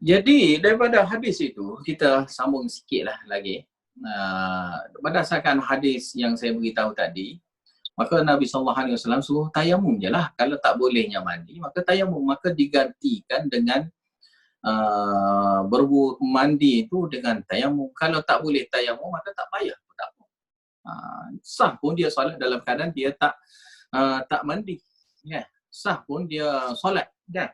Jadi daripada hadis itu kita sambung sikitlah lagi. Berdasarkan hadis yang saya beritahu tadi, maka Nabi SAW suruh tayamum je lah. Kalau tak bolehnya mandi, maka tayamum. Maka digantikan dengan berwudu mandi itu dengan tayamum. Kalau tak boleh tayamum, maka tak payah. Tak apa. Sah pun dia solat dalam keadaan dia tak mandi. Ya. Sah pun dia solat. Ya.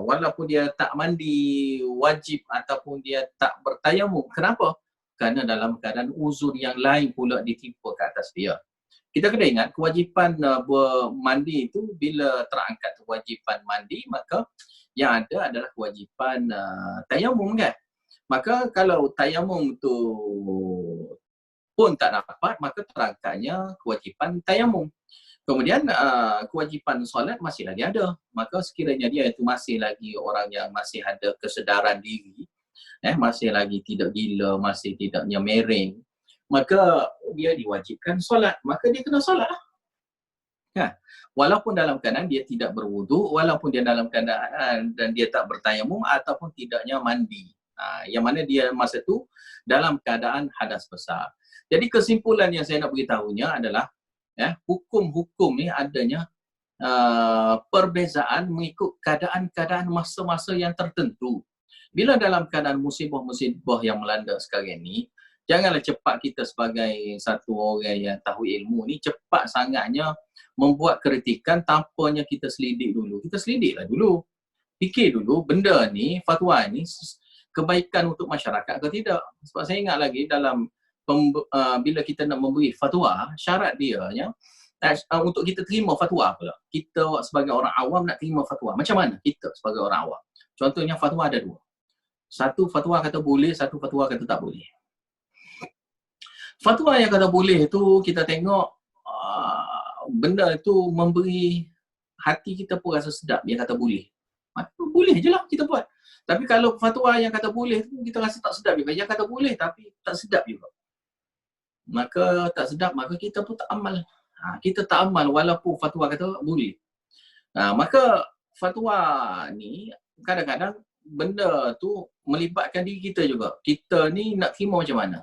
Walaupun dia tak mandi wajib ataupun dia tak bertayamum. Kenapa? Kerana dalam keadaan uzur yang lain pula ditimpa ke atas dia. Kita kena ingat kewajipan bermandi itu bila terangkat kewajipan mandi, maka yang ada adalah kewajipan tayamum kan. Maka kalau tayamum tu pun tak dapat, maka terangkatnya kewajipan tayamum. Kemudian kewajipan solat masih lagi ada. Maka sekiranya dia itu masih lagi orang yang masih ada kesedaran diri, masih lagi tidak gila, masih tidak nyemering, maka dia diwajibkan solat. Maka dia kena solat lah. Kan? Walaupun dalam keadaan dia tidak berwuduk, walaupun dia dalam keadaan dan dia tak bertayamum ataupun tidaknya mandi. Yang mana dia masa tu dalam keadaan hadas besar. Jadi kesimpulan yang saya nak beritahunya adalah hukum-hukum ni adanya perbezaan mengikut keadaan-keadaan masa-masa yang tertentu. Bila dalam keadaan musibah-musibah yang melanda sekarang ni, janganlah cepat kita sebagai satu orang yang tahu ilmu ni cepat sangatnya membuat kritikan tanpanya kita selidik dulu. Kita selidiklah dulu. Fikir dulu benda ni, fatwa ni kebaikan untuk masyarakat ke tidak. Sebab saya ingat lagi dalam bila kita nak memberi fatwa, syarat dia untuk kita terima fatwa pula. Kita sebagai orang awam nak terima fatwa. Macam mana kita sebagai orang awam? Contohnya fatwa ada dua. Satu fatwa kata boleh, satu fatwa kata tak boleh. Fatwa yang kata boleh tu kita tengok benda itu memberi hati kita pun rasa sedap. Dia kata boleh. Boleh je lah kita buat. Tapi kalau fatwa yang kata boleh tu kita rasa tak sedap juga. Yang kata boleh tapi tak sedap juga. Maka tak sedap, maka kita pun tak amal. Kita tak amal walaupun fatwa kata boleh. Maka fatwa ni kadang-kadang benda tu melibatkan diri kita juga. Kita ni nak terima macam mana?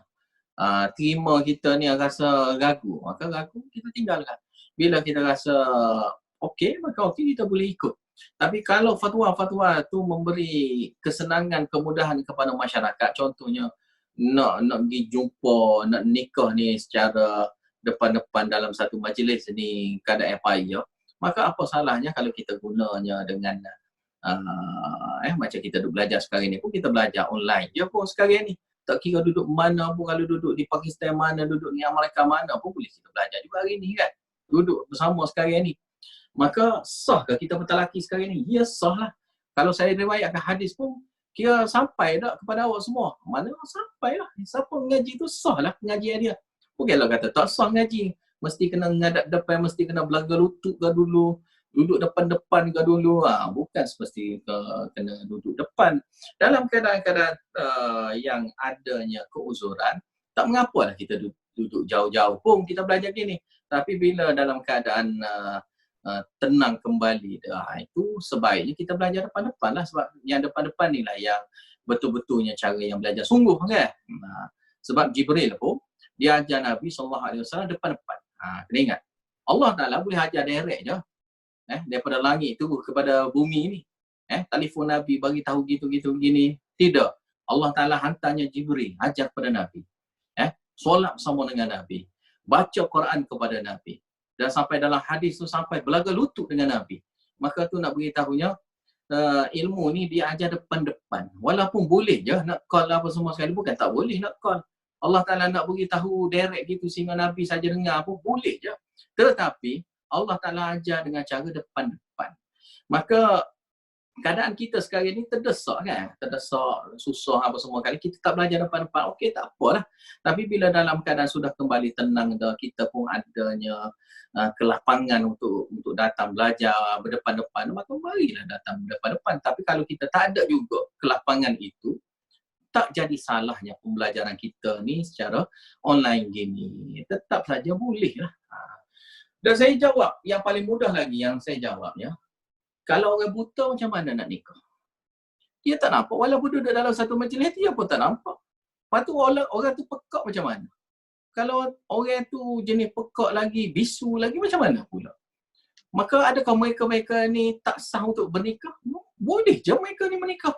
Terima kita ni rasa ragu, maka ragu kita tinggalkan. Bila kita rasa okey, maka okey kita boleh ikut. Tapi kalau fatwa-fatwa tu memberi kesenangan, kemudahan kepada masyarakat, contohnya nak pergi jumpa, nak nikah ni secara depan-depan dalam satu majlis ni keadaan payah, maka apa salahnya kalau kita gunanya dengan macam kita duduk belajar sekarang ni pun kita belajar online je pun sekarang ni. Tak kira duduk mana pun, kalau duduk di Pakistan mana, duduk di Amerika mana pun boleh kita belajar juga hari ni kan. Duduk bersama sekarang ni. Maka sah ke kita bertalaki sekarang ni? Ya sah lah. Kalau saya riwayatkan hadis pun, kira sampai tak kepada awak semua? Mana sampai lah. Siapa mengaji tu sah lah pengajian dia. Bukanlah kata tak sah ngaji. Mesti kena ngadap depan, mesti kena belaga lutut ke dulu. Duduk depan-depan ke dulu. Bukan semesti kena duduk depan. Dalam keadaan-keadaan yang adanya keuzuran, tak mengapalah kita duduk jauh-jauh pun kita belajar gini. Tapi bila dalam keadaan tenang kembali, itu sebaiknya kita belajar depan-depan lah. Sebab yang depan-depan ni lah yang betul-betulnya cara yang belajar sungguh kan. Sebab Jibril pun dia ajar Nabi SAW depan-depan. Kena ingat, Allah Ta'ala boleh ajar direct je. Daripada langit turun kepada bumi ni. Telefon Nabi bagi tahu gitu-gitu gini. Tidak. Allah Ta'ala hantarnya Jibril ajar kepada Nabi. Solat bersama dengan Nabi. Baca Quran kepada Nabi. Dan sampai dalam hadis tu sampai belaga lutut dengan Nabi. Maka tu nak beritahunya ilmu ni dia ajar depan-depan. Walaupun boleh je nak call apa semua sekali. Bukan tak boleh nak call. Allah Ta'ala nak beritahu direct gitu sehingga Nabi saja dengar pun boleh je. Tetapi Allah Ta'ala ajar dengan cara depan-depan. Maka keadaan kita sekarang ni terdesak kan. Terdesak, susah apa semua kali. Kita tak belajar depan-depan. Okey, tak apalah. Tapi bila dalam keadaan sudah kembali tenang dah, kita pun adanya kelapangan untuk datang belajar berdepan-depan, maka marilah datang berdepan-depan. Tapi kalau kita tak ada juga kelapangan itu, tak jadi salahnya pembelajaran kita ni secara online gini. Tetap saja boleh lah. Dan saya jawab, yang paling mudah lagi yang saya jawabnya, kalau orang buta macam mana nak nikah? Dia tak nampak. Walaupun duduk dalam satu majlis, dia pun tak nampak. Lepas tu orang tu pekak macam mana? Kalau orang tu jenis pekak lagi, bisu lagi, macam mana pula? Maka adakah mereka-mereka ni tak sah untuk bernikah? Boleh je mereka ni menikah.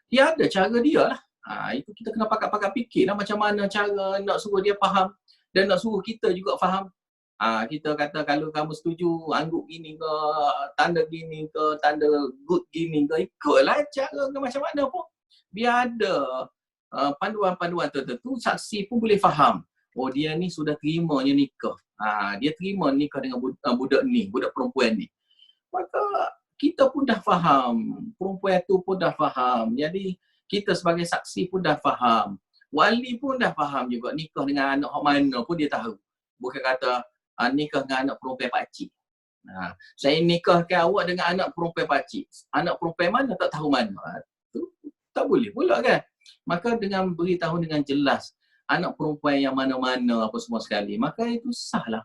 Dia ada cara dia lah. Itu kita kena pakat-pakat fikirlah macam mana cara nak suruh dia faham dan nak suruh kita juga faham. Kita kata kalau kamu setuju angguk gini ke, tanda good gini ke, ikutlah cara ke macam mana pun. Biar ada panduan-panduan tertentu, saksi pun boleh faham. Oh, dia ni sudah terimanya nikah. Dia terima nikah dengan budak ni, budak perempuan ni. Maka kita pun dah faham, perempuan tu pun dah faham. Jadi kita sebagai saksi pun dah faham. Wali pun dah faham juga nikah dengan anak mana pun dia tahu. Bukan kata nikah dengan anak perempuan pakcik. Saya nikahkan awak dengan anak perempuan pakcik. Anak perempuan mana tak tahu mana. Tu tak boleh pula kan. Maka dengan beritahu dengan jelas anak perempuan yang mana-mana apa semua sekali, maka itu sahlah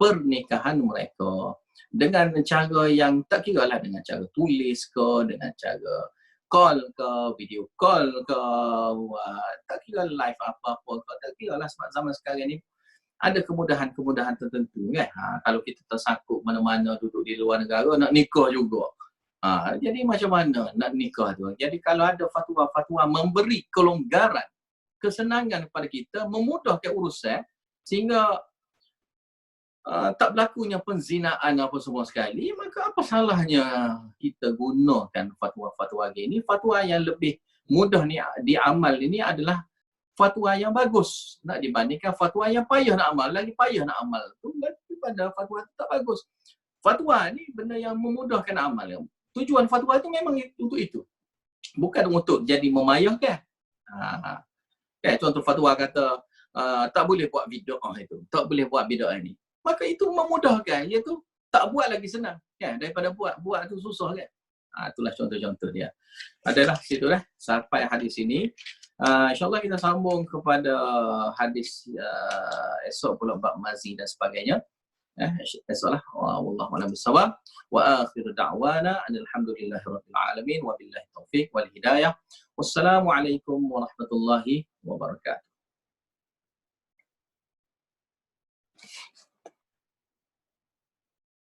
pernikahan mereka dengan cara yang tak kira lah dengan cara tulis ke, dengan cara call ke, video call ke, tak kira live apa-apa ke, tak kira lah sebab zaman sekarang ni ada kemudahan-kemudahan tertentu kan. Kalau kita tersangkut mana-mana duduk di luar negara nak nikah juga. Jadi macam mana nak nikah tu? Jadi kalau ada fatwa-fatwa memberi kelonggaran, kesenangan kepada kita, memudahkan urusan sehingga tak berlakunya penzinaan apa semua sekali, maka apa salahnya kita gunakan fatwa-fatwa gini. Fatwa yang lebih mudah ni diamal ini adalah fatwa yang bagus nak dibandingkan fatwa yang payah nak amal. Lagi payah nak amal tu daripada fatwa tu tak bagus. Fatwa ni benda yang memudahkan amal. Tujuan fatwa tu memang untuk itu, bukan untuk jadi memayahkan. Contoh fatwa kata tak boleh buat bid'ah itu, tak boleh buat bid'ah ini. Maka itu memudahkan, iaitu tak buat lagi senang kan, daripada buat tu susah kan. Itulah contoh-contoh dia. Adalah situ dah sampai hadis ini. InsyaAllah kita sambung kepada hadis esok pula bab mazi dan sebagainya. Esoklah. Wallahu a'lam bissawab. Wa akhiru da'wana alhamdulillahirabbil alamin wa billahi taufiq wal hidayah. Wassalamualaikum warahmatullahi wabarakatuh.